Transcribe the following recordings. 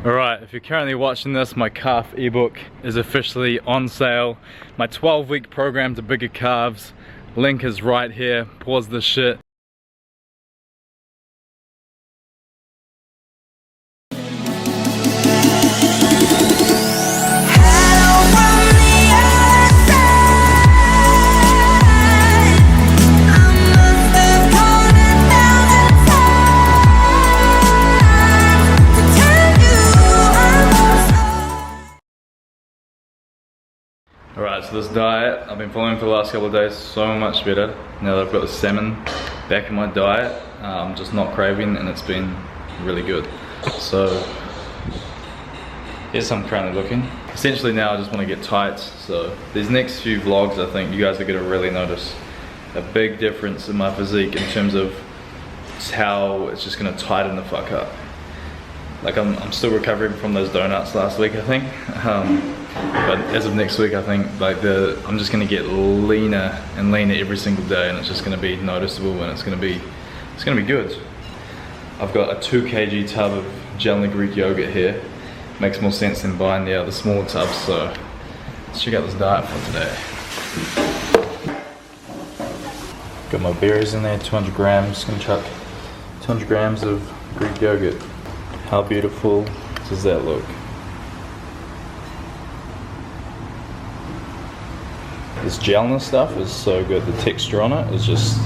Alright, if you're currently watching this, my calf ebook is officially on sale. My 12-week program to bigger calves. Link is right here. Pause this shit. Alright, so this diet I've been following for the last couple of days so much better now that I've got the salmon back in my diet. I'm just not craving and it's been really good. So here's how I'm currently looking. Essentially now I just want to get tight, so these next few vlogs I think you guys are going to really notice a big difference in my physique in terms of how it's just going to tighten the fuck up. Like I'm still recovering from those donuts last week I think. But as of next week I think like I'm just going to get leaner and leaner every single day, and it's just going to be noticeable, and it's going to be good. I've got a 2 kg tub of Jalna Greek yogurt here. Makes more sense than buying the smaller tubs, so let's check out this diet for today. Got my berries in there, 200 grams. Gonna chuck 200 grams of Greek yogurt. How beautiful does that look? This Jalna stuff is so good. The texture on it is just,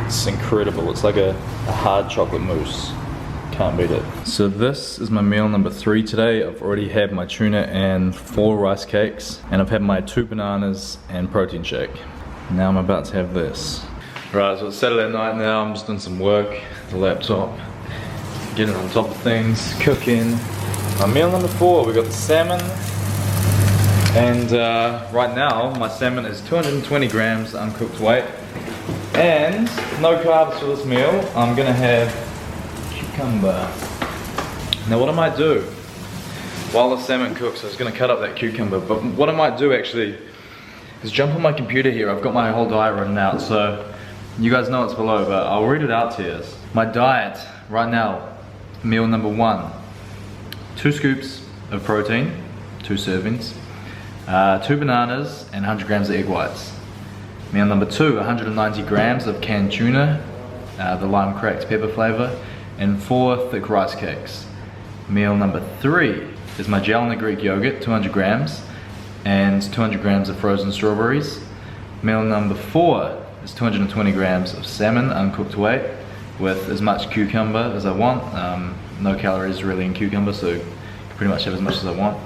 it's incredible. It's like a hard chocolate mousse. Can't beat it. So this is my meal number 3 today. I've already had my tuna and 4 rice cakes, and I've had my 2 bananas and protein shake. Now I'm about to have this. Right, so it's Saturday night now. I'm just doing some work, the laptop, getting on top of things, cooking. My meal number 4, we got the salmon. And right now, my salmon is 220 grams uncooked weight. And no carbs for this meal. I'm gonna have cucumber. Now what I might do, while the salmon cooks, I was gonna cut up that cucumber, but what I might do actually is jump on my computer here. I've got my whole diet written out, so you guys know it's below, but I'll read it out to you. My diet right now, meal number 1, 2 scoops of protein, 2 servings. 2 bananas and 100 grams of egg whites. Meal number 2, 190 grams of canned tuna, the lime cracked pepper flavor, and 4 thick rice cakes. Meal number 3 is my Jalna Greek yogurt, 200 grams, and 200 grams of frozen strawberries. Meal number 4 is 220 grams of salmon, uncooked weight, with as much cucumber as I want. No calories really in cucumber, so you can pretty much have as much as I want.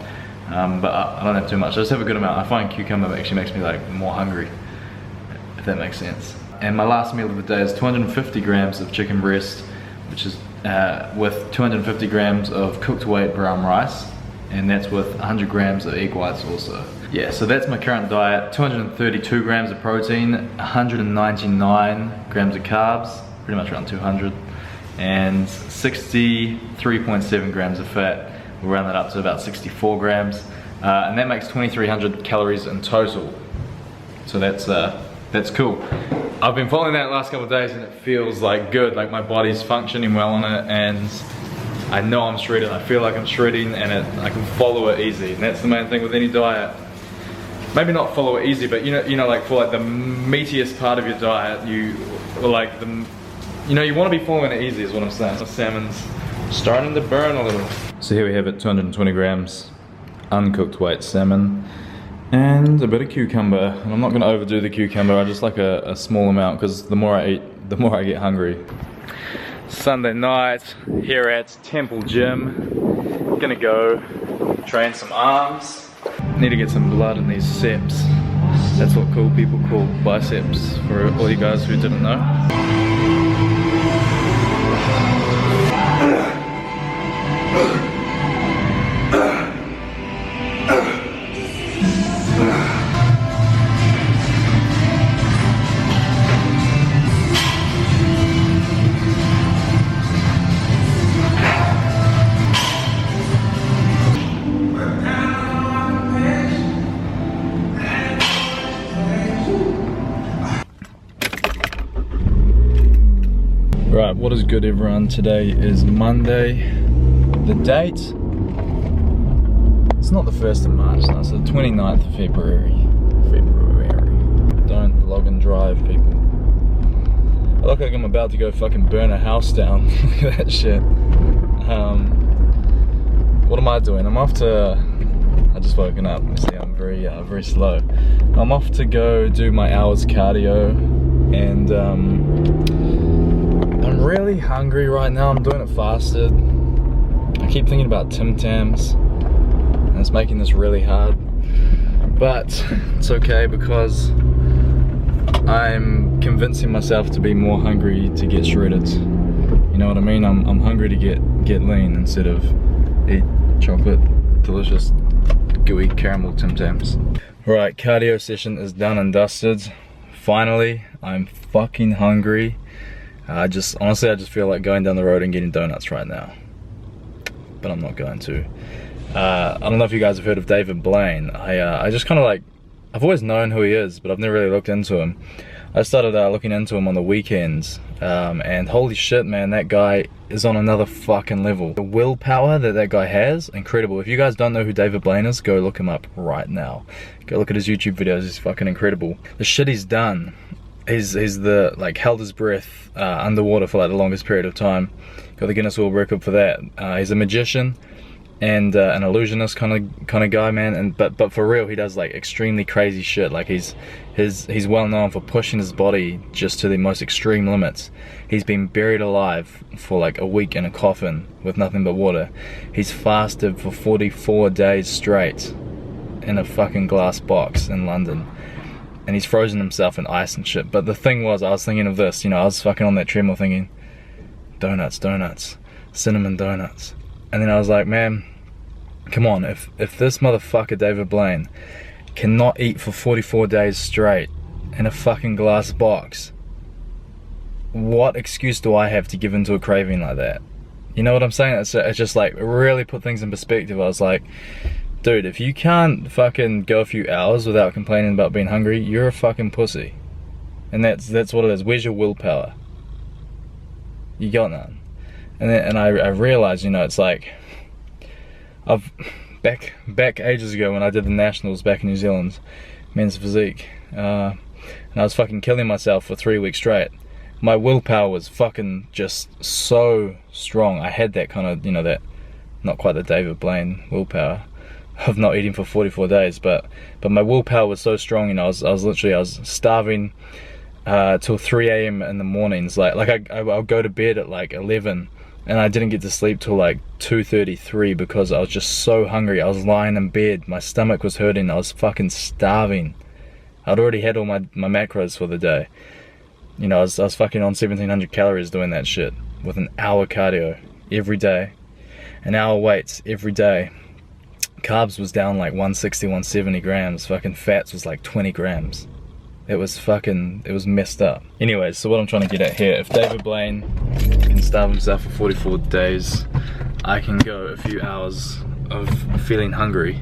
But I don't have too much. I just have a good amount. I find cucumber actually makes me like more hungry, if that makes sense. And my last meal of the day is 250 grams of chicken breast, which is with 250 grams of cooked weight brown rice, and that's with 100 grams of egg whites also. Yeah, so that's my current diet. 232 grams of protein, 199 grams of carbs, pretty much around 200, and 63.7 grams of fat. We'll round that up to about 64 grams, and that makes 2,300 calories in total. So that's cool. I've been following that the last couple of days, and it feels like good. Like my body's functioning well on it, and I know I'm shredding. I feel like I'm shredding, and I can follow it easy. And that's the main thing with any diet. Maybe not follow it easy, but you know, like for like the meatiest part of your diet, you want to be following it easy, is what I'm saying. The salmon's starting to burn a little. So here we have it, 220 grams uncooked weight salmon and a bit of cucumber. And I'm not going to overdo the cucumber. I just like a small amount, because the more I eat, the more I get hungry. Sunday night here at Temple Gym. Gonna go train some arms. Need to get some blood in these seps. That's what cool people call biceps, for all you guys who didn't know. Right, what is good everyone? Today is Monday. The date It's not the 1st of March now, it's the 29th of February. Don't log and drive, people. I look like I'm about to go fucking burn a house down. Look at that shit. What am I doing? I'm off to... I just woken up. See, I'm very slow. I'm off to go do my hours cardio, and I'm really hungry right now. I'm doing it fasted. I keep thinking about Tim Tams, and it's making this really hard. But it's okay because I'm convincing myself to be more hungry to get shredded. You know what I mean? I'm hungry to get lean instead of eat chocolate, delicious, gooey caramel Tim Tams. Right, cardio session is done and dusted. Finally, I'm fucking hungry. Honestly, I just feel like going down the road and getting donuts right now. But I'm not going to. I don't know if you guys have heard of David Blaine. I just kind of like, I've always known who he is, but I've never really looked into him. I started looking into him on the weekends, and holy shit, man, that guy is on another fucking level. The willpower that guy has, incredible. If you guys don't know who David Blaine is, go look him up right now. Go look at his YouTube videos, he's fucking incredible. The shit he's done, he's held his breath underwater for like the longest period of time. Got the Guinness World Record for that. He's a magician and an illusionist kind of guy, man. And but for real, he does like extremely crazy shit. Like he's well known for pushing his body just to the most extreme limits. He's been buried alive for like a week in a coffin with nothing but water. He's fasted for 44 days straight in a fucking glass box in London, and he's frozen himself in ice and shit. But the thing was, I was thinking of this, you know, I was fucking on that treadmill thinking, donuts, cinnamon donuts. And then I was like, man, come on, if this motherfucker David Blaine cannot eat for 44 days straight in a fucking glass box, what excuse do I have to give into a craving like that? You know what I'm saying? It's just like, really put things in perspective. I was like, dude, if you can't fucking go a few hours without complaining about being hungry, you're a fucking pussy. And that's what it is. Where's your willpower? You got none. And I realized, you know, it's like, back ages ago when I did the nationals back in New Zealand, men's physique, and I was fucking killing myself for 3 weeks straight. My willpower was fucking just so strong. I had that kind of, you know, that, not quite the David Blaine willpower of not eating for 44 days, but my willpower was so strong, you know, I was starving till 3 AM in the mornings. Like I'll go to bed at like 11, and I didn't get to sleep till like 2:33 because I was just so hungry. I was lying in bed, my stomach was hurting, I was fucking starving. I'd already had all my macros for the day. You know, I was fucking on 1700 calories doing that shit with an hour cardio every day, an hour weights every day. Carbs was down like 160, 170 grams. Fucking fats was like 20 grams. It was messed up. Anyways, so what I'm trying to get at here, if David Blaine can starve himself for 44 days, I can go a few hours of feeling hungry,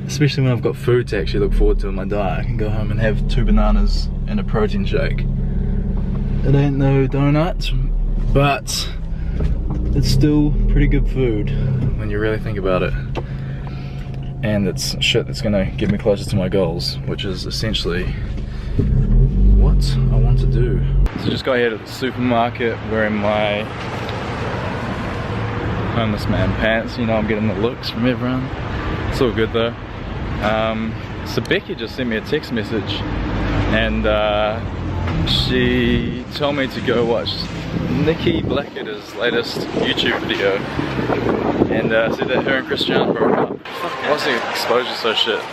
especially when I've got food to actually look forward to in my diet. I can go home and have 2 bananas and a protein shake. It ain't no donut, but it's still pretty good food when you really think about it. And it's shit that's gonna get me closer to my goals, which is essentially what I want to do. So just got here to the supermarket wearing my homeless man pants. You know, I'm getting the looks from everyone. It's all good though. So Becky just sent me a text message, and she told me to go watch Nikki Blackadder's latest YouTube video, and said that her and Christian broke up. What's the exposure so shit?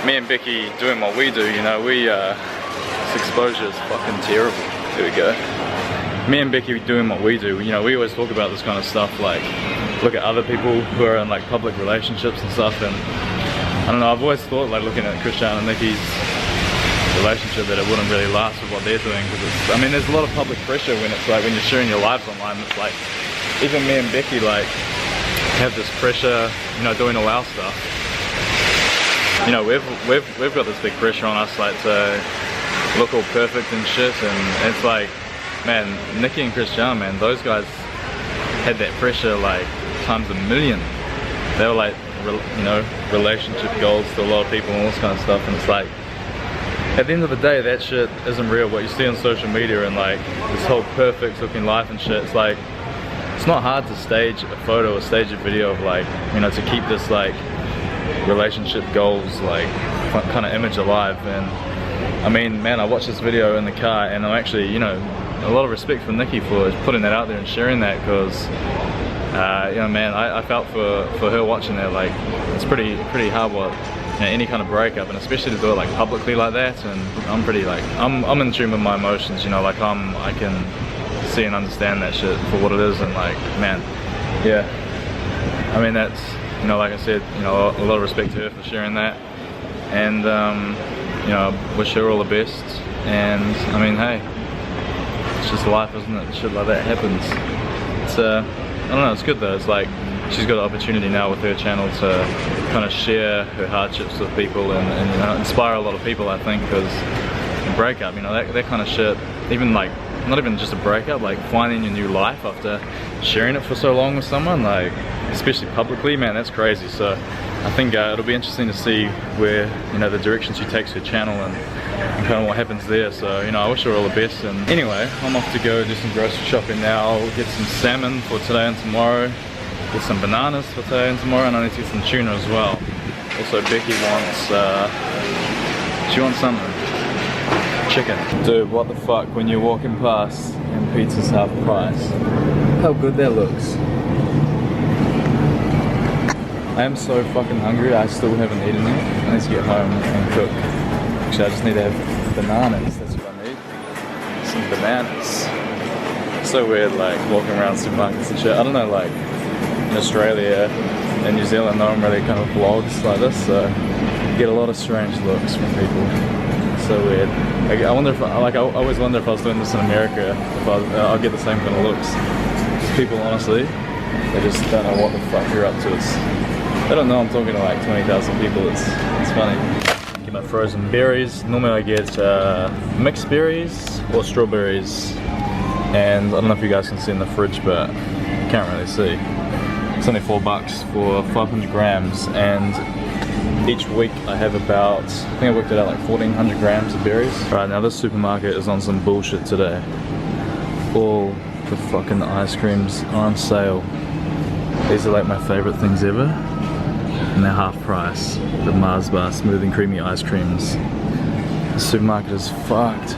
Me and Becky doing what we do, you know, this exposure is fucking terrible. There we go. Me and Becky doing what we do, you know, we always talk about this kind of stuff, like look at other people who are in like public relationships and stuff, and I don't know, I've always thought, like looking at Christian and Nikki's relationship, that it wouldn't really last with what they're doing, because I mean, there's a lot of public pressure when it's like, when you're sharing your lives online. It's like, even me and Becky like have this pressure, you know, doing all our stuff. You know, we've got this big pressure on us, like to look all perfect and shit, and it's like, man, Nikki and Christian, man, those guys had that pressure like times a million. They were like you know, relationship goals to a lot of people and all this kind of stuff, and it's like, at the end of the day, that shit isn't real. What you see on social media and like this whole perfect looking life and shit, it's like, it's not hard to stage a photo or stage a video of like, you know, to keep this like relationship goals like kind of image alive. And I mean, man, I watched this video in the car and I'm actually, you know, a lot of respect for Nikki for putting that out there and sharing that, because you know, man, I felt for her watching that. Like, it's pretty hard what, you know, any kind of breakup, and especially to do it like publicly like that. And I'm pretty like, I'm in tune with my emotions, you know, like I can see and understand that shit for what it is. And like, man, yeah, I mean, that's, you know, like I said, you know, a lot of respect to her for sharing that. And you know, wish her all the best. And I mean, hey, it's just life, isn't it? Shit like that happens. It's I don't know, it's good though. It's like, she's got the opportunity now with her channel to kind of share her hardships with people and you know, inspire a lot of people, I think, because a breakup, you know, that kind of shit, even like, not even just a breakup, like finding your new life after sharing it for so long with someone, like, especially publicly, man, that's crazy. So I think it'll be interesting to see where, you know, the direction she takes her channel and kind of what happens there. So, you know, I wish her all the best. And anyway, I'm off to go do some grocery shopping now. I'll get some salmon for today and tomorrow, get some bananas for today and tomorrow, and I need to get some tuna as well. Also, Becky wants, she wants something. Chicken. Dude, what the fuck, when you're walking past and pizza's half price. How good that looks. I am so fucking hungry, I still haven't eaten it. I need to get home and cook. Actually, I just need to have bananas, that's what I need. Some bananas. It's so weird, like, walking around supermarkets and shit. I don't know, like, in Australia and New Zealand, no one really kind of vlogs like this, so you get a lot of strange looks from people. It's so weird. Like, I wonder if, like, I always wonder if I was doing this in America, if I'll get the same kind of looks. People, honestly, they just don't know what the fuck you're up to. They don't know I'm talking to like 20,000 people. It's funny. Get my frozen berries. Normally I get mixed berries or strawberries. And I don't know if you guys can see in the fridge, but you can't really see. It's only $4 for 500 grams. And each week I have about, I think I worked it out, like 1,400 grams of berries. Right, now this supermarket is on some bullshit today. All the fucking ice creams are on sale. These are like my favorite things ever. And they're half price. The Mars Bar smooth and creamy ice creams. The supermarket is fucked.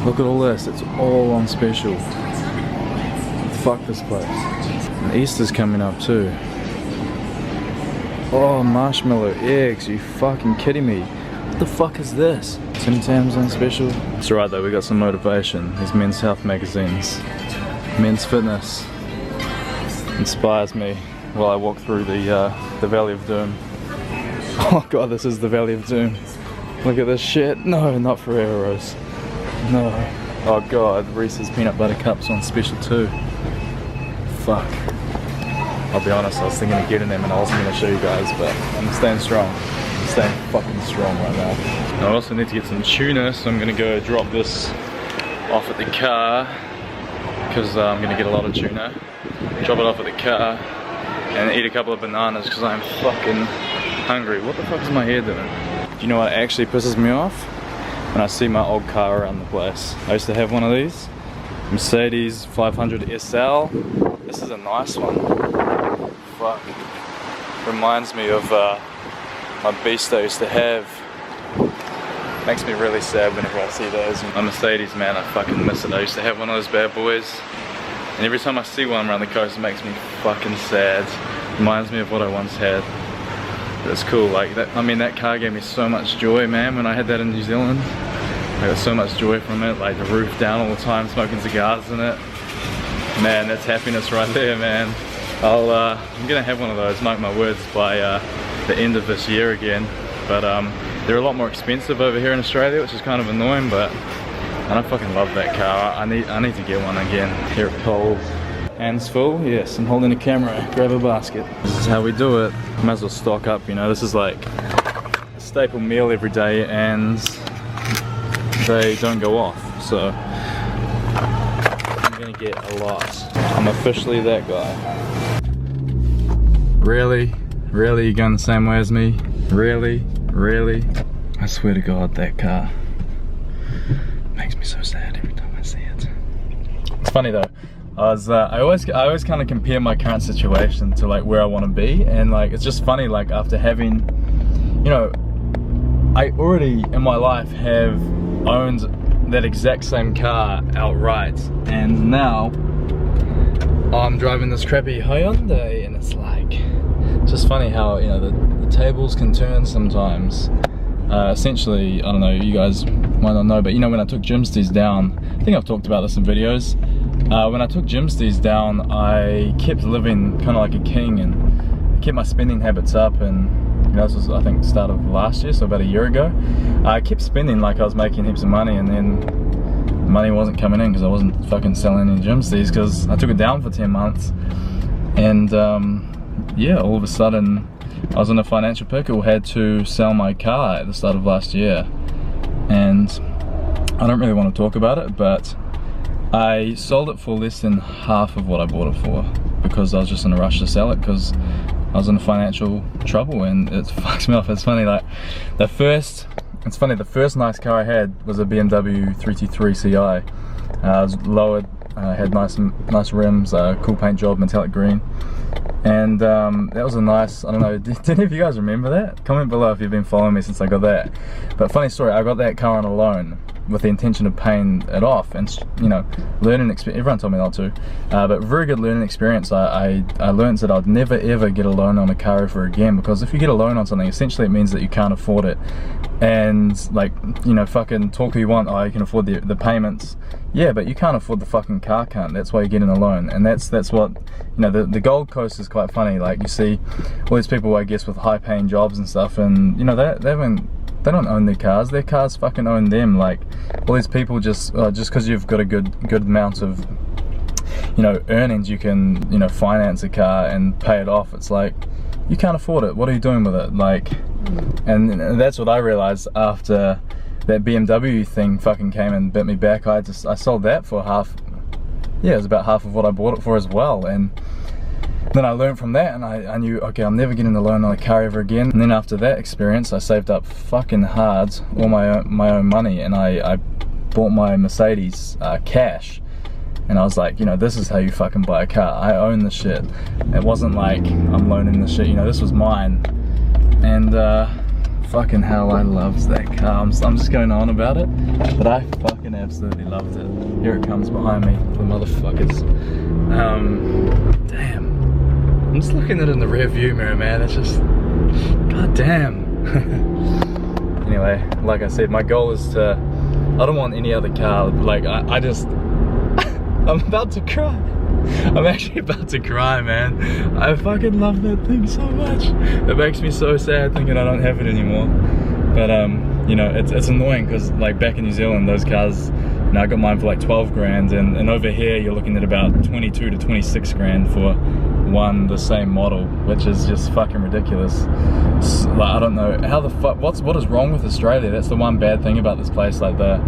Look at all this, it's all on special. Fuck this place. And Easter's coming up too. Oh, marshmallow eggs, you fucking kidding me? What the fuck is this? Tim Tams on special. It's alright though, we got some motivation. These Men's Health magazines. Men's Fitness inspires me while I walk through the Valley of Doom. Oh god, this is the Valley of Doom. Look at this shit. No, not Ferrero's. No. Oh god, Reese's peanut butter cups on special too. Fuck. I'll be honest, I was thinking of getting them and I wasn't going to show you guys, but I'm staying strong. I'm staying fucking strong right now. I also need to get some tuna, so I'm going to go drop this off at the car, because I'm going to get a lot of tuna. Drop it off at the car and eat a couple of bananas because I'm fucking hungry. What the fuck is my hair doing? Do you know what actually pisses me off? When I see my old car around the place. I used to have one of these. Mercedes 500 SL. This is a nice one. Fuck. Reminds me of my beast I used to have. Makes me really sad whenever I see those. My Mercedes, man, I fucking miss it. I used to have one of those bad boys. And every time I see one around the coast, it makes me fucking sad. Reminds me of what I once had. But it's cool, like, that, I mean, that car gave me so much joy, man, when I had that in New Zealand. I got so much joy from it, like the roof down all the time, smoking cigars in it. Man, that's happiness right there, man. I'm gonna have one of those, mark my words, by the end of this year again. But they're a lot more expensive over here in Australia, which is kind of annoying, but I fucking love that car. I need to get one again. Here at Cole. Hands full? Yes, I'm holding the camera. Grab a basket. This is how we do it. Might as well stock up, you know. This is like a staple meal every day and they don't go off. So I'm gonna get a lot. I'm officially that guy. Really? Really? You going the same way as me? Really? Really? I swear to God, that car makes me so sad every time I see it. It's funny though. I always kind of compare my current situation to like where I want to be, and like it's just funny, like after having, you know, I already in my life have owned that exact same car outright, and now I'm driving this crappy Hyundai, and it's like just funny how, you know, the tables can turn sometimes. Essentially, I don't know, you guys might not know, but you know, when I took Jimsty's down, I think I've talked about this in videos. When I took Jimsty's down, I kept living kind of like a king, and I kept my spending habits up, and you know, this was I think the start of last year, so about a year ago. I kept spending like I was making heaps of money, and then the money wasn't coming in because I wasn't fucking selling any Jimsty's because I took it down for 10 months. And yeah, all of a sudden I was in a financial pickle, had to sell my car at the start of last year. And I don't really want to talk about it, but I sold it for less than half of what I bought it for because I was just in a rush to sell it because I was in financial trouble, and it fucks me off. It's funny, like the first nice car I had was a BMW 323 Ci. It was lowered, had nice rims, cool paint job, metallic green. And that was a nice, I don't know, did any of you guys remember that? Comment below if you've been following me since I got that. But funny story, I got that car on a loan with the intention of paying it off, and you know, learning experience. Everyone told me not to, but very good learning experience. I learned that I'd never ever get a loan on a car ever again, because if you get a loan on something, essentially it means that you can't afford it. And like, you know, fucking talk who you want, oh, you can afford the payments. Yeah, but you can't afford the fucking car, can't. That's why you're getting a loan. And that's what, you know, the Gold Coast is quite funny. Like you see all these people, I guess, with high paying jobs and stuff, and you know, they don't own their cars fucking own them. Like all these people just because you've got a good amount of, you know, earnings, you can, you know, finance a car and pay it off. It's like, you can't afford it, what are you doing with it? Like, and that's what I realized after that BMW thing fucking came and bit me back. I sold that for half, yeah, it was about half of what I bought it for as well. And then I learned from that, and I knew, okay, I'm never getting a loan on a car ever again. And then after that experience, I saved up fucking hard, all my own money, and I bought my Mercedes cash. And I was like, you know, this is how you fucking buy a car. I own the shit. It wasn't like I'm loaning the shit, you know, this was mine. And fucking hell, I loved that car. I'm just going on about it, but I fucking absolutely loved it. Here it comes behind me, the motherfuckers. Damn. I'm just looking at it in the rear view mirror, man. It's just, god damn. Anyway, like I said, my goal is to, I don't want any other car. Like I just, I'm about to cry. I'm actually about to cry, man. I fucking love that thing so much. It makes me so sad thinking I don't have it anymore. But you know, it's annoying because like back in New Zealand, those cars, you know, I got mine for like 12 grand, and over here you're looking at about 22 to 26 grand for the same model, which is just fucking ridiculous. Like, I don't know how the fuck, what is wrong with Australia? That's the one bad thing about this place. Like the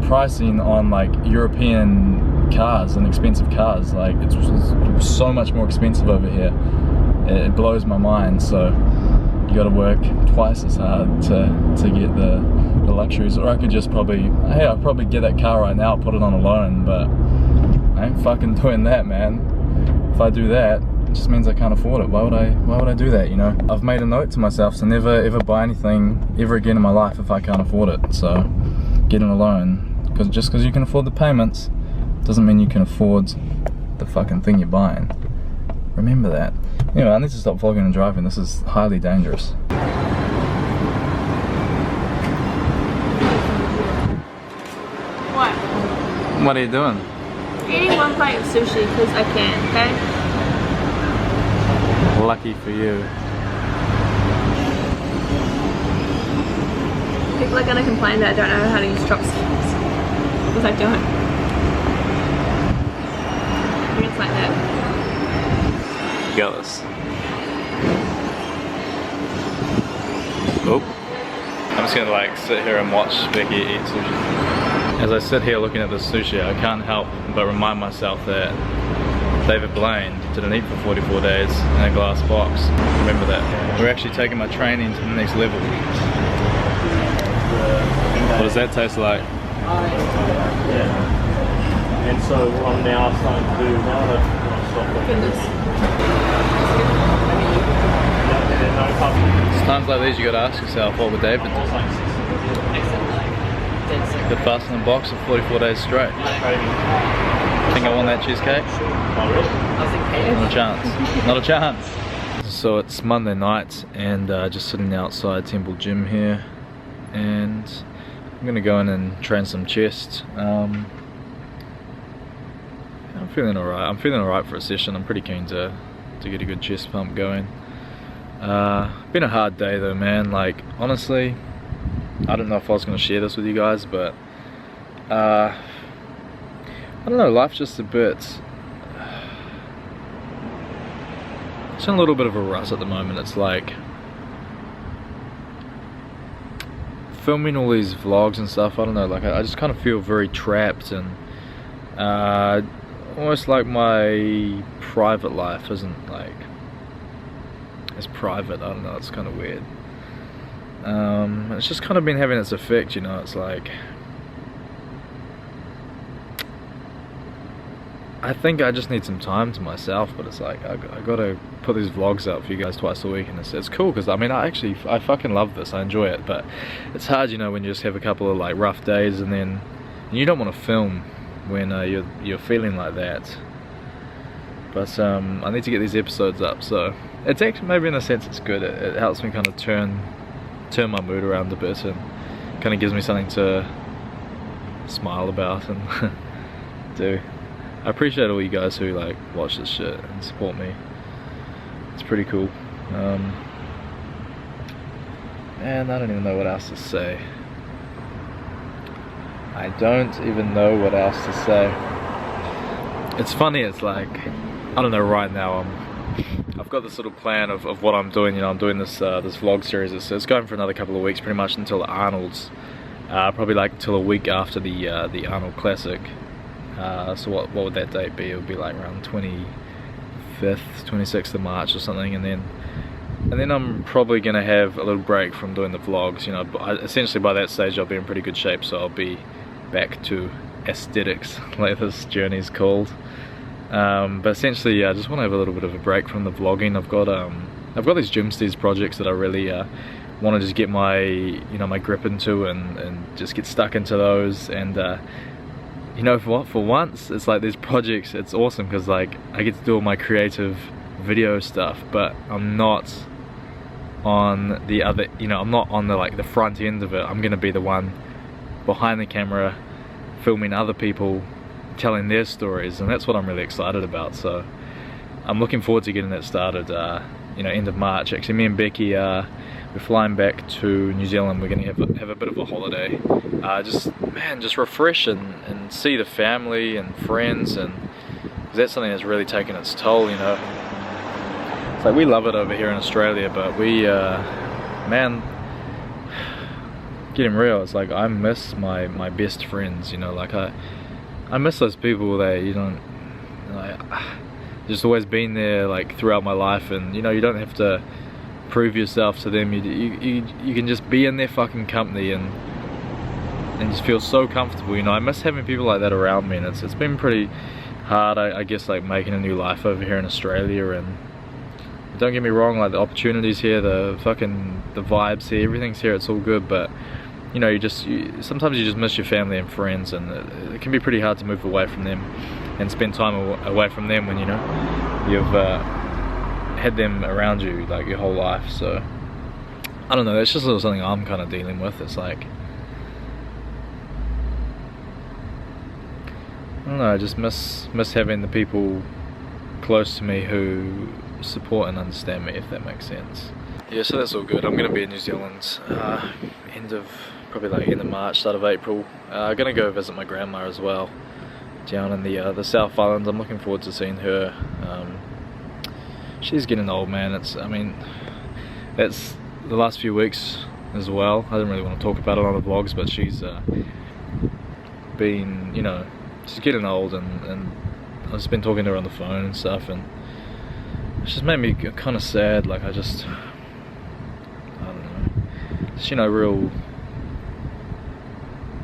pricing on like European cars and expensive cars, like it's so much more expensive over here. It blows my mind. So you got to work twice as hard to get the luxuries. Or I could just probably, hey, I'll probably get that car right now, put it on a loan, but I ain't fucking doing that, man. If I do that, it just means I can't afford it. Why would I do that, you know? I've made a note to myself to never ever buy anything ever again in my life if I can't afford it. So getting a loan, because just because you can afford the payments doesn't mean you can afford the fucking thing you're buying. Remember that. Anyway, I need to stop vlogging and driving. This is highly dangerous. What? What are you doing? Eating one plate of sushi because I can, okay? Lucky for you. People are gonna complain that I don't know how to use chopsticks. Because I don't. It's like that. Got this. Oh. I'm just gonna like sit here and watch Becky eat sushi. As I sit here looking at this sushi, I can't help but remind myself that David Blaine didn't eat for 44 days in a glass box. Remember that. We're actually taking my training to the next level. What does that taste like? Yeah. And so what I'm now starting to do now that I've stopped It's times like these you gotta ask yourself, what would David do? The fast in a box for 44 days straight. Think I want that cheesecake? Not a chance. Not a chance. So it's Monday night and just sitting outside Temple Gym here, and I'm gonna go in and train some chest. I'm feeling alright. I'm feeling alright for a session. I'm pretty keen to get a good chest pump going. Been a hard day though, man. Like honestly, I don't know if I was gonna share this with you guys, but I don't know, life's just a bit, it's in a little bit of a rut at the moment. It's like filming all these vlogs and stuff, I don't know, like I just kind of feel very trapped, and almost like my private life isn't like as private. I don't know, it's kind of weird. It's just kind of been having its effect, you know. It's like I think I just need some time to myself, but it's like I gotta put these vlogs out for you guys twice a week, and it's cool because I mean I fucking love this, I enjoy it, but it's hard, you know, when you just have a couple of like rough days and then you don't want to film when you're feeling like that. But I need to get these episodes up, so it's actually, maybe in a sense it's good. It helps me kind of turn my mood around a bit, and kind of gives me something to smile about and do. I appreciate all you guys who like watch this shit and support me. It's pretty cool. And I don't even know what else to say. I don't even know what else to say. It's funny, it's like, I don't know, right now I've got this little plan of what I'm doing. You know, I'm doing this this vlog series. It's going for another couple of weeks, pretty much until Arnold's. Probably like until a week after the Arnold Classic. So what would that date be? It would be like around 25th, 26th of March or something, and then I'm probably gonna have a little break from doing the vlogs. You know, essentially by that stage I'll be in pretty good shape, so I'll be back to aesthetics, like this journey's called. But essentially, yeah, I just want to have a little bit of a break from the vlogging. I've got these Gymstees projects that I really want to just get my my grip into and just get stuck into those. And you know, for once, it's like these projects, it's awesome because like I get to do all my creative video stuff, but I'm not on the other, you know, I'm not on the like the front end of it. I'm gonna be the one behind the camera filming other people telling their stories, and that's what I'm really excited about. So I'm looking forward to getting that started, you know, end of March. Actually, me and Becky, we're flying back to New Zealand. We're gonna have a bit of a holiday, just refresh and see the family and friends, and that's something that's really taken its toll, you know. It's like we love it over here in Australia, but we man, getting real, it's like I miss my best friends, you know. Like I miss those people that you don't, like, just always been there like throughout my life, and you know, you don't have to prove yourself to them. You can just be in their fucking company and just feel so comfortable, you know. I miss having people like that around me, and it's been pretty hard, I guess, like making a new life over here in Australia. And don't get me wrong, like the opportunities here, the vibes here, everything's here, it's all good, but you know, sometimes you just miss your family and friends, and it can be pretty hard to move away from them and spend time away from them when, you know, you've had them around you like your whole life. So I don't know, that's just a little something I'm kind of dealing with. It's like, I don't know, I just miss having the people close to me who support and understand me, if that makes sense. Yeah, so that's all good. I'm gonna be in New Zealand probably like end of March, start of April. Gonna go visit my grandma as well, down in the South Island. I'm looking forward to seeing her. She's getting old, man. I mean, that's the last few weeks as well. I didn't really want to talk about it on the vlogs, but she's been, you know, she's getting old, and I've just been talking to her on the phone and stuff, and it's just made me kind of sad. Like I don't know, just, you know, real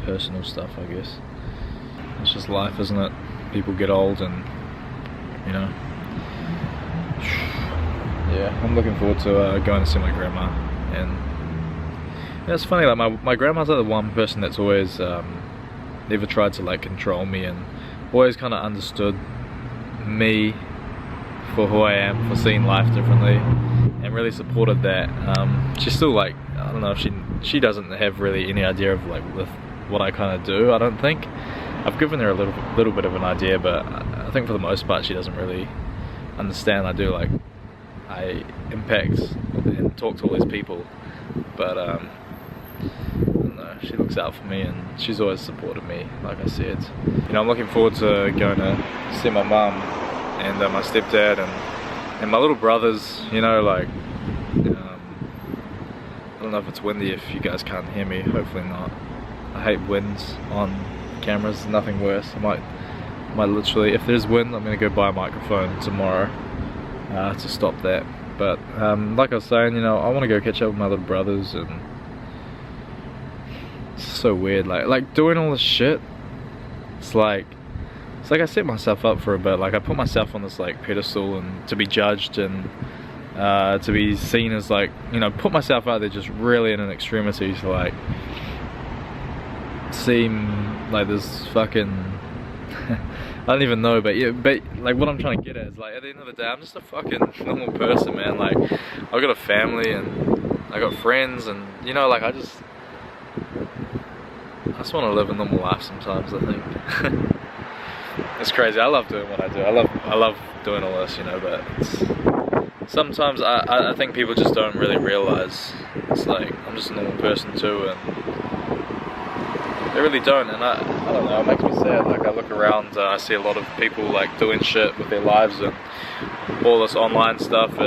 personal stuff, I guess. It's just life, isn't it? People get old, and you know. Yeah, I'm looking forward to going to see my grandma. And yeah, it's funny, like my grandma's like the one person that's always never tried to like control me, and always kind of understood me for who I am, for seeing life differently, and really supported that. She's still like, I don't know if she doesn't have really any idea of like with what I kind of do. I don't think I've given her a little bit of an idea, but I think for the most part she doesn't really understand. I impact and talk to all these people, but I don't know, she looks out for me, and she's always supported me, like I said. You know, I'm looking forward to going to see my mum and my stepdad and my little brothers, you know, like, I don't know if it's windy, if you guys can't hear me, hopefully not. I hate winds on cameras, nothing worse. I might literally, if there's wind, I'm gonna go buy a microphone tomorrow to stop that. But like I was saying, you know, I want to go catch up with my little brothers, and it's so weird, like doing all this shit. It's like I set myself up for a bit. Like I put myself on this like pedestal, and to be judged, and to be seen as like, you know, put myself out there just really in an extremity to like seem like this fucking I don't even know, but yeah, but like what I'm trying to get at is like at the end of the day, I'm just a fucking normal person, man. Like I've got a family, and I got friends, and you know, like I just want to live a normal life sometimes, I think. It's crazy. I love doing what I do. I love doing all this, you know, but sometimes I think people just don't really realize it's like I'm just a normal person too, and they really don't. And I don't know, it makes me sad. Like I look around, I see a lot of people like doing shit with their lives and all this online stuff,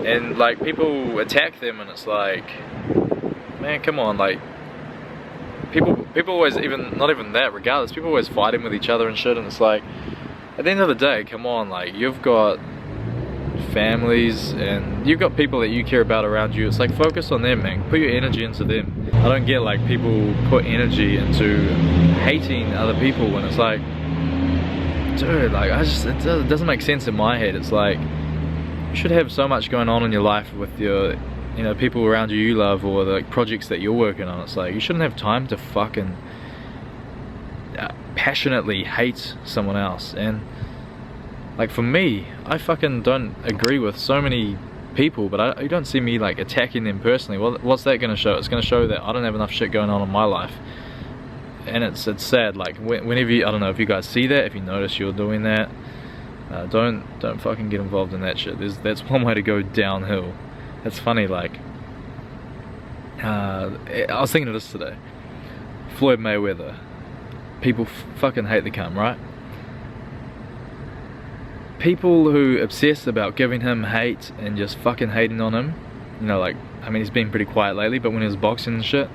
and like people attack them, and it's like, man, come on, like people always, even not even that, regardless, people always fighting with each other and shit, and it's like, at the end of the day, come on, like you've got families and you've got people that you care about around you. It's like, focus on them, man. Put your energy into them. I don't get like people put energy into hating other people when it's like, dude, like it doesn't make sense in my head. It's like you should have so much going on in your life with your, you know, people around you love, or the like, projects that you're working on. It's like you shouldn't have time to fucking passionately hate someone else. And like for me, I fucking don't agree with so many people, but you don't see me like attacking them personally. Well, what's that gonna show? It's gonna show that I don't have enough shit going on in my life, and it's sad. Like whenever you, I don't know if you guys see that, if you notice you're doing that, don't fucking get involved in that shit. That's one way to go downhill. It's funny, like I was thinking of this today. Floyd Mayweather. People fucking hate the cunt, right? People who obsess about giving him hate and just fucking hating on him, you know, like, I mean, he's been pretty quiet lately, but when he was boxing and shit,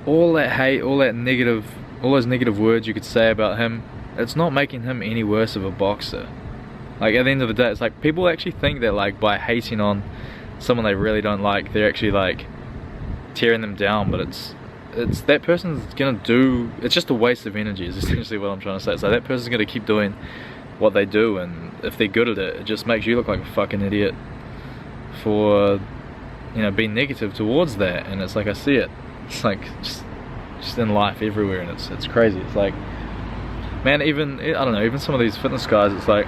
all that hate, all those negative words you could say about him, it's not making him any worse of a boxer. Like, at the end of the day, it's like, people actually think that, like, by hating on someone they really don't like, they're actually, like, tearing them down, but it's that person's gonna do, it's just a waste of energy is essentially what I'm trying to say. So that person's gonna keep doing what they do, and if they're good at it, it just makes you look like a fucking idiot for, you know, being negative towards that. And it's like, I see it, it's like just in life everywhere, and it's crazy. It's like, man, even, I don't know, even some of these fitness guys, it's like,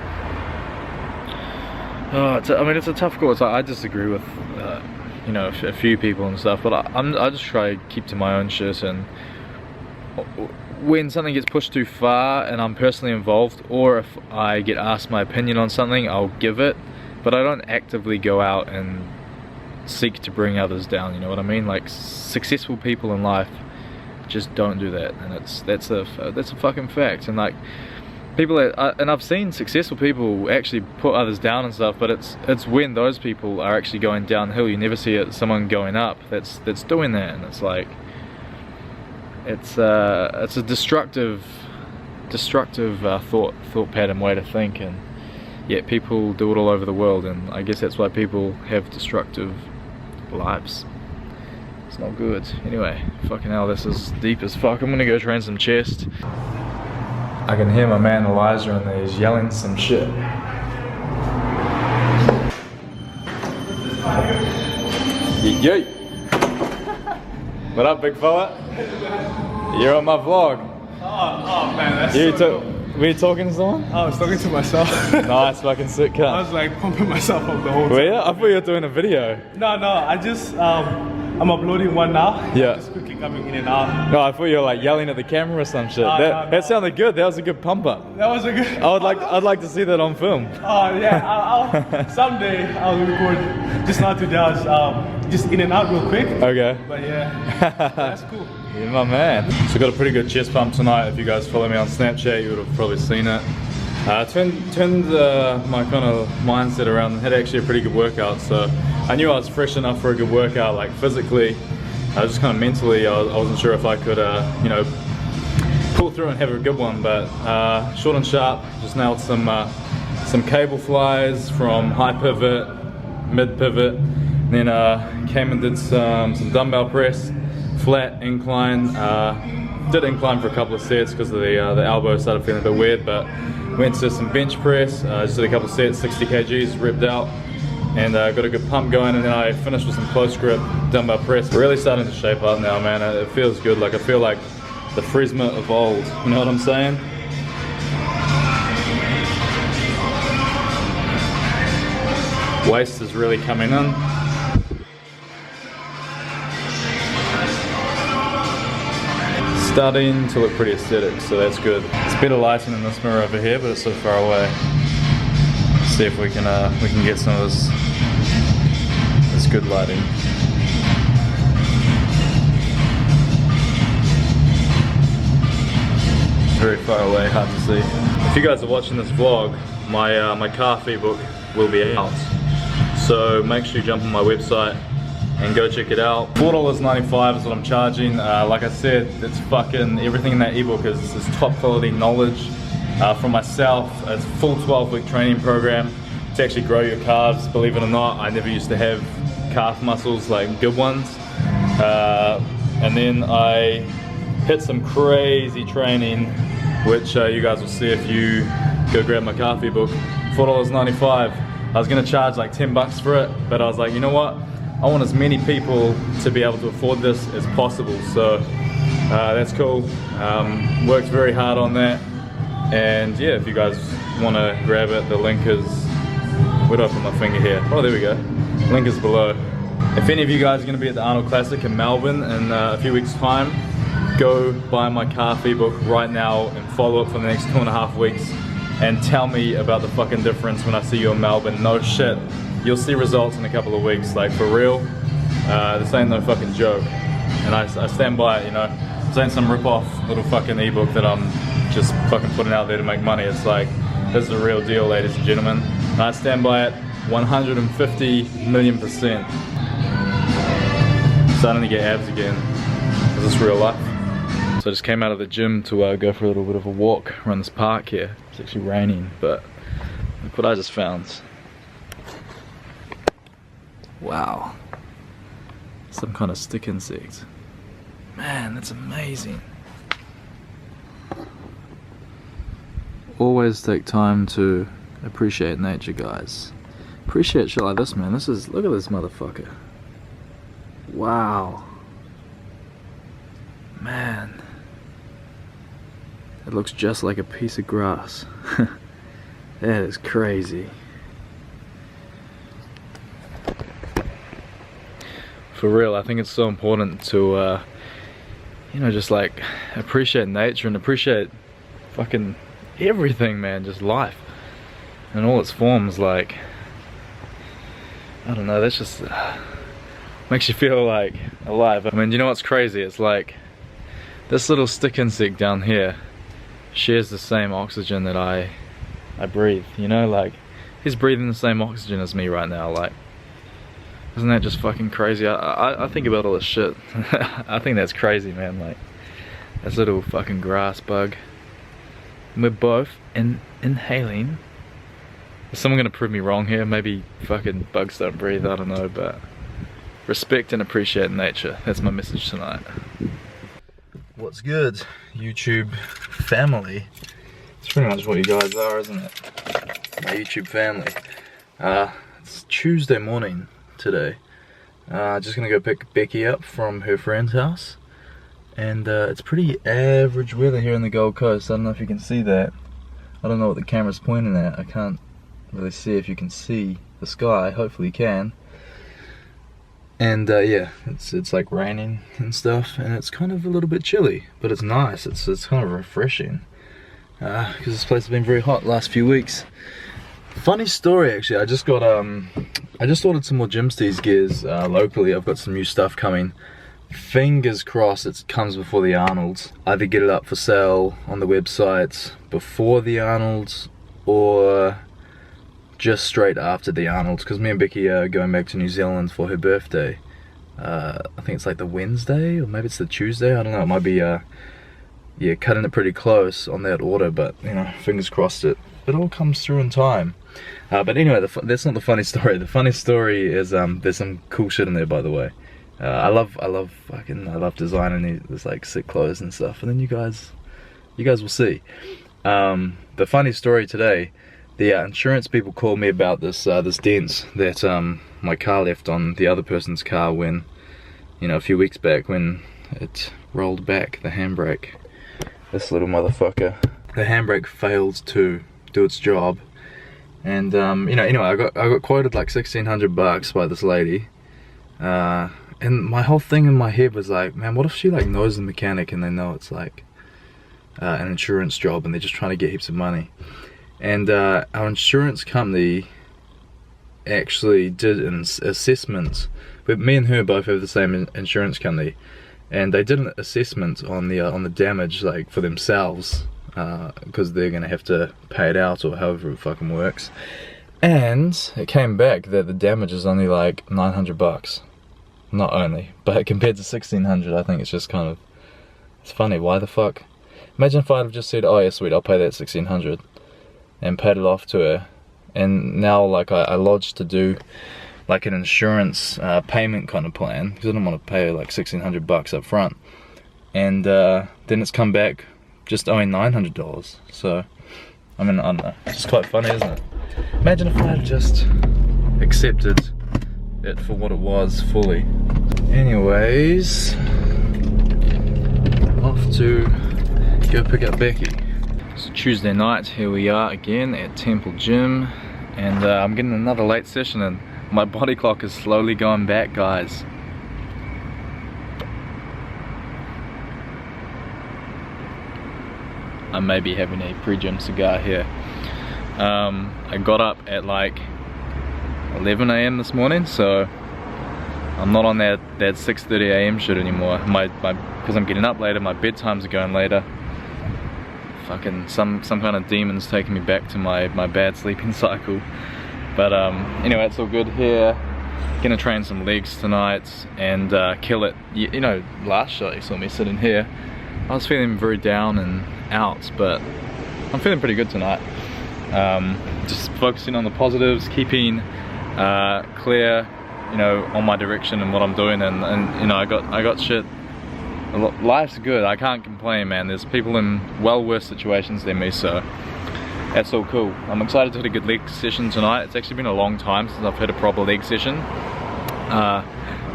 oh, I mean, it's a tough call. It's like, I disagree with you know, a few people and stuff, but I just try to keep to my own shit. And when something gets pushed too far and I'm personally involved, or if I get asked my opinion on something, I'll give it, but I don't actively go out and seek to bring others down, you know what I mean? Like, successful people in life just don't do that, and that's a fucking fact. And like, people that, and I've seen successful people actually put others down and stuff, but it's when those people are actually going downhill, you never see someone going up that's doing that. And it's like, it's a destructive destructive thought pattern way to think, and yet people do it all over the world, and I guess that's why people have destructive lives. It's not good. Anyway, fucking hell, this is deep as fuck. I'm gonna go train some chest. I can hear my man Elijah in there, he's yelling some shit. Yeet. What up, big fella? You're on my vlog. Oh man, that's You so dope. were you talking to someone? I was talking to myself. Nice fucking sick I cut. was like pumping myself up the whole time. Were you? I thought you were doing a video. No, I just I'm uploading one now. Yeah. Just quickly coming in and out. No, I thought you were like yelling at the camera or some shit. No. That sounded good. That was a good pump up. That was a good. I'd like to see that on film. Oh yeah, I'll someday I'll record. Just not today. I was just in and out real quick. Okay. But yeah, that's cool. You're my man. So I got a pretty good chest pump tonight. If you guys follow me on Snapchat, you would have probably seen it. Turned my kind of mindset around and had actually a pretty good workout. So I knew I was fresh enough for a good workout, like physically. Just kind of mentally, I wasn't sure if I could, you know, pull through and have a good one. But short and sharp, just nailed some cable flies from high pivot, mid pivot. Then came and did some dumbbell press, flat incline. Did incline for a couple of sets because the elbow started feeling a bit weird, but went to some bench press, just did a couple of sets, 60 kgs, ripped out, and got a good pump going, and then I finished with some close grip dumbbell press. Really starting to shape up now, man. It feels good. Like I feel like the Fresma of old, you know what I'm saying? Waist is really coming in. Starting to look pretty aesthetic, so that's good. It's better lighting in this mirror over here, but it's so far away. Let's see if we can get some of this good lighting. Very far away, hard to see. If you guys are watching this vlog, my calf ebook will be out. So make sure you jump on my website and go check it out. $4.95 is what I'm charging. Like I said, it's fucking everything in that ebook is top quality knowledge from myself. It's a full 12-week training program to actually grow your calves. Believe it or not, I never used to have calf muscles, like good ones. And then I hit some crazy training, which you guys will see if you go grab my calf ebook. $4.95. I was gonna charge like 10 bucks for it, but I was like, you know what? I want as many people to be able to afford this as possible, so that's cool. Worked very hard on that, and yeah, if you guys want to grab it, the link is, where do I put my finger here? Oh, there we go. Link is below. If any of you guys are going to be at the Arnold Classic in Melbourne in a few weeks' time, go buy my calf ebook right now and follow it for the next 2.5 weeks, and tell me about the fucking difference when I see you in Melbourne. No shit. You'll see results in a couple of weeks, like for real. This ain't no fucking joke. And I stand by it, you know. This ain't some rip-off little fucking ebook that I'm just fucking putting out there to make money. It's like, this is the real deal, ladies and gentlemen. And I stand by it 150 million%. Starting to get abs again. Is this real life? So I just came out of the gym to go for a little bit of a walk around this park here. It's actually raining, but look what I just found. Wow. Some kind of stick insect. Man, that's amazing. Always take time to appreciate nature, guys. Appreciate shit like this, man. Look at this motherfucker. Wow. Man. It looks just like a piece of grass. That is crazy. For real, I think it's so important to, you know, just like appreciate nature and appreciate fucking everything, man, just life in all its forms. Like, I don't know, that's just makes you feel like alive. I mean, you know what's crazy? It's like this little stick insect down here shares the same oxygen that I breathe, you know, like he's breathing the same oxygen as me right now. Like, isn't that just fucking crazy? I think about all this shit. I think that's crazy, man. Like, this little fucking grass bug. And we're both inhaling. Is someone gonna prove me wrong here? Maybe fucking bugs don't breathe, I don't know, but respect and appreciate nature. That's my message tonight. What's good, YouTube family? It's pretty much what you guys are, isn't it? My YouTube family. It's Tuesday morning today. Just gonna go pick Becky up from her friend's house. And it's pretty average weather here in the Gold Coast. I don't know if you can see that. I don't know what the camera's pointing at. I can't really see if you can see the sky. Hopefully you can. And yeah, it's like raining and stuff, and it's kind of a little bit chilly, but it's nice. It's kind of refreshing because this place has been very hot the last few weeks. Funny story, actually. I just ordered some more Jimsty's gears locally. I've got some new stuff coming. Fingers crossed it comes before the Arnold's. Either get it up for sale on the website before the Arnold's or just straight after the Arnold's, because me and Becky are going back to New Zealand for her birthday. I think it's like the Wednesday, or maybe it's the Tuesday, I don't know. It might be yeah, cutting it pretty close on that order, but you know, fingers crossed it all comes through in time. But anyway, that's not the funny story. The funny story is there's some cool shit in there, by the way. I love designing these like sick clothes and stuff, and then you guys will see. The funny story today, the insurance people called me about this dent that my car left on the other person's car when, you know, a few weeks back when it rolled back the handbrake. This little motherfucker, the handbrake failed to do its job, and you know, anyway, I got quoted like $1,600 by this lady. And my whole thing in my head was like, man, what if she like knows the mechanic and they know it's like an insurance job and they're just trying to get heaps of money. And our insurance company actually did an assessment. But me and her both have the same insurance company, and they did an assessment on the damage, like for themselves, because they're gonna have to pay it out or however it fucking works. And it came back that the damage is only like $900. Not only, but compared to $1,600, I think it's just kind of, it's funny. Why the fuck? Imagine if I'd have just said, oh yeah, sweet, I'll pay that $1,600 and paid it off to her, and now like I lodged to do like an insurance payment kind of plan, because I don't want to pay her like $1,600 up front, and then it's come back just owing $900. So I mean, I don't know, it's just quite funny, isn't it? Imagine if I had just accepted it for what it was fully. Anyways, off to go pick up Becky. It's Tuesday night, here we are again at Temple Gym, and I'm getting another late session in. My body clock is slowly going back, guys. I may be having a pre-gym cigar here. I got up at like 11 AM this morning, so I'm not on that 6:30 AM shit anymore. Because I'm getting up later, my bedtimes are going later. Fucking some kind of demon's taking me back to my bad sleeping cycle. But anyway, it's all good here. Gonna train some legs tonight and kill it. You know, last shot you saw me sitting here, I was feeling very down and out, but I'm feeling pretty good tonight. Just focusing on the positives, keeping clear, you know, on my direction and what I'm doing, and you know, I got shit. Life's good, I can't complain, man. There's people in well worse situations than me, so that's all cool. I'm excited to hit a good leg session tonight. It's actually been a long time since I've hit a proper leg session.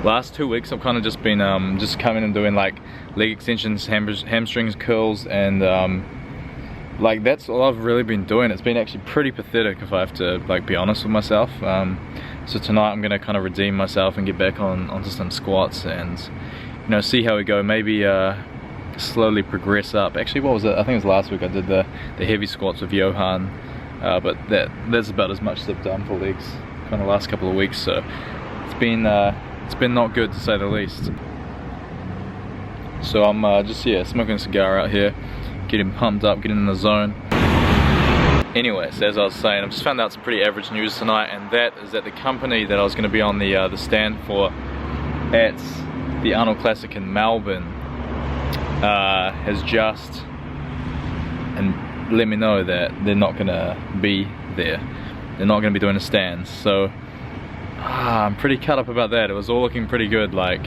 Last 2 weeks I've kind of just been just coming and doing like leg extensions, hamstrings, curls, and like that's all I've really been doing. It's been actually pretty pathetic, if I have to like be honest with myself. So tonight I'm gonna kind of redeem myself and get back onto some squats and, you know, see how we go. Maybe slowly progress up. Actually, what was it? I think it was last week I did the heavy squats with Johan, but that's about as much as I've done for legs kind of last couple of weeks. So it's been not good, to say the least. So I'm just smoking a cigar out here, getting pumped up, getting in the zone. Anyways, as I was saying, I've just found out some pretty average news tonight, and that is that the company that I was going to be on the stand for at the Arnold Classic in Melbourne has just, and let me know that they're not gonna be there. They're not gonna be doing the stands. So I'm pretty cut up about that. It was all looking pretty good. Like,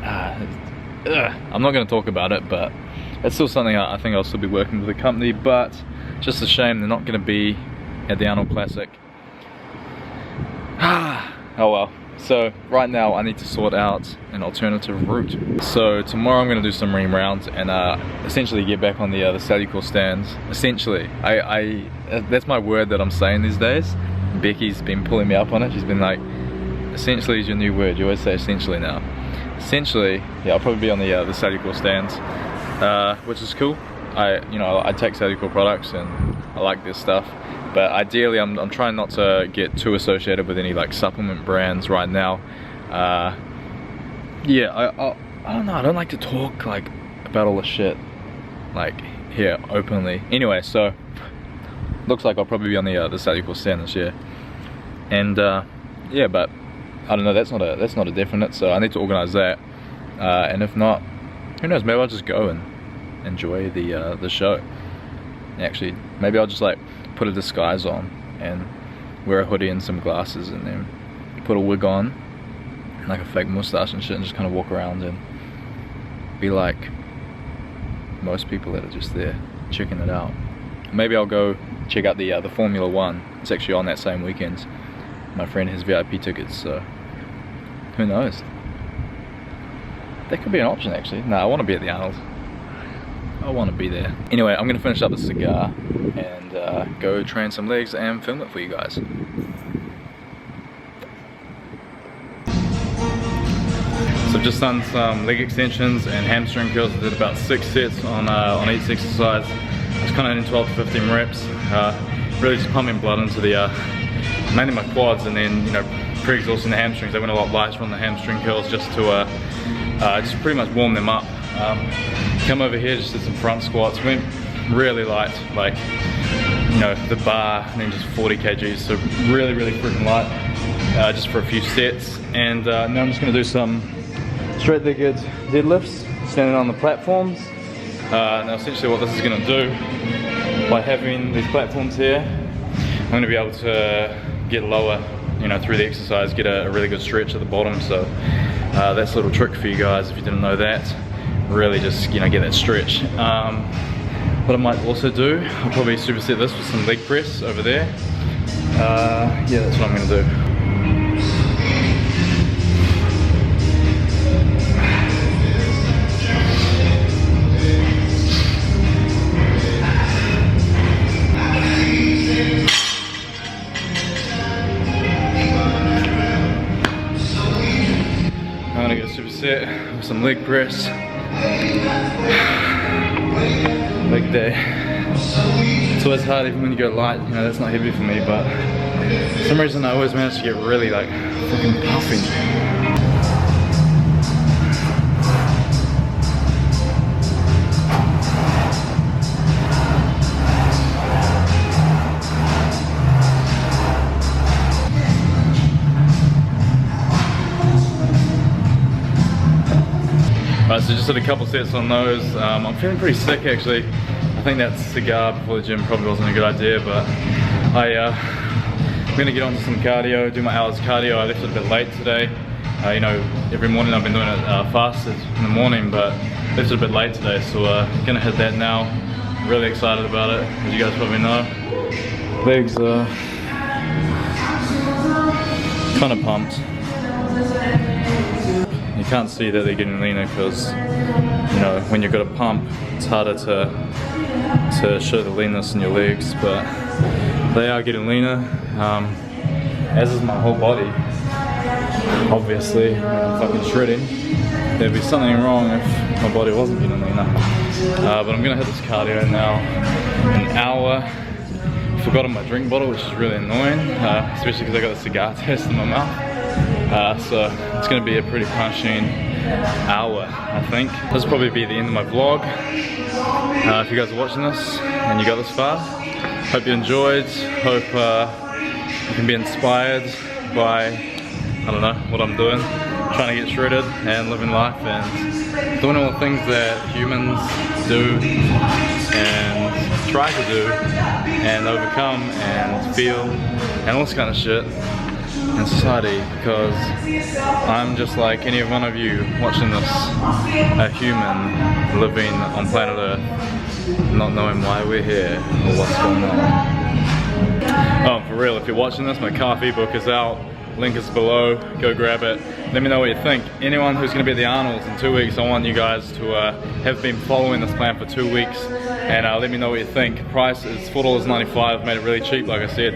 I'm not gonna talk about it, but it's still something I think I'll still be working with the company. But just a shame they're not gonna be at the Arnold Classic. Oh well. So right now I need to sort out an alternative route. So tomorrow I'm going to do some ream rounds and essentially get back on the Salucor stands. Essentially, that's my word that I'm saying these days. Becky's been pulling me up on it. She's been like, essentially is your new word. You always say essentially now. Essentially, yeah, I'll probably be on the Salucor stands, which is cool. I take Salucor products and I like this stuff. But ideally, I'm trying not to get too associated with any like supplement brands right now. Yeah, I don't know. I don't like to talk like about all the shit like here openly. Anyway, so looks like I'll probably be on the Salucor stand this year. And yeah, but I don't know. That's not a definite. So I need to organize that. And if not, who knows? Maybe I'll just go and enjoy the show. Actually, maybe I'll just like put a disguise on and wear a hoodie and some glasses and then put a wig on and like a fake mustache and shit and just kind of walk around and be like most people that are just there checking it out. Maybe I'll go check out the Formula 1. It's actually on that same weekend. My friend has VIP tickets, so who knows? That could be an option actually. No, I want to be at the Arnold. I want to be there. Anyway, I'm gonna finish up the cigar and go train some legs and film it for you guys. So I've just done some leg extensions and hamstring curls. I did about 6 sets on each exercise. I was kind of in 12 to 15 reps. Really just pumping blood into the mainly my quads, and then pre-exhausting the hamstrings. I went a lot lighter on the hamstring curls just to just pretty much warm them up. Come over here, just did some front squats, went really light, like the bar, and then just 40 kgs, so really freaking light, just for a few sets. And now I'm just going to do some straight-legged deadlifts, standing on the platforms. Now essentially what this is going to do, by having these platforms here, I'm going to be able to get lower, through the exercise, get a really good stretch at the bottom. So that's a little trick for you guys if you didn't know that. Really just get that stretch. What I might also do, I'll probably superset this with some leg press over there. Yeah, that's what I'm going to do. I'm going to get a superset with some leg press. Leg day. It's always hard even when you go light, that's not heavy for me, but for some reason I always manage to get really like freaking puffy. Alright, so just did a couple sets on those. I'm feeling pretty sick actually. I think that cigar before the gym probably wasn't a good idea, but I'm gonna get on to some cardio, do my hours cardio. I left it a bit late today. Every morning I've been doing it fasted in the morning, but left it a bit late today, so gonna hit that now. Really excited about it, as you guys probably know. Legs are kind of pumped. You can't see that they're getting leaner because, when you've got a pump, it's harder to show the leanness in your legs, but they are getting leaner, as is my whole body. Obviously, I'm fucking shredding. There'd be something wrong if my body wasn't getting leaner. But I'm gonna hit this cardio now. An hour. Forgotten my drink bottle, which is really annoying, especially because I got the cigar taste in my mouth. So it's going to be a pretty punching hour, I think. This will probably be the end of my vlog. If you guys are watching this and you got this far, hope you enjoyed. Hope you can be inspired by, I don't know, what I'm doing. Trying to get shredded and living life and doing all the things that humans do. And try to do and overcome and feel and all this kind of shit in society, because I'm just like any one of you watching this, a human living on planet Earth, not knowing why we're here or what's going on. Oh, for real, if you're watching this, my coffee book is out. Link is below, go grab it. Let me know what you think. Anyone who's going to be at the Arnold's in 2 weeks, I want you guys to have been following this plan for 2 weeks, and let me know what you think. Price is $4.95, made it really cheap. Like I said,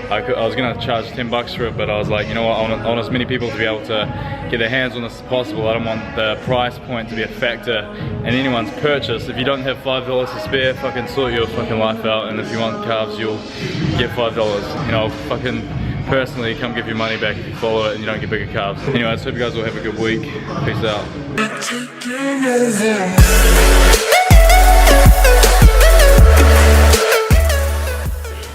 I was going to charge 10 bucks for it, but I was like, you know what, I want as many people to be able to get their hands on this as possible. I don't want the price point to be a factor in anyone's purchase. If you don't have $5 to spare, fucking sort your fucking life out, and if you want calves, you'll get $5. You know, fucking personally come give your money back if you follow it and you don't get bigger calves. Anyway, I just hope you guys all have a good week. Peace out.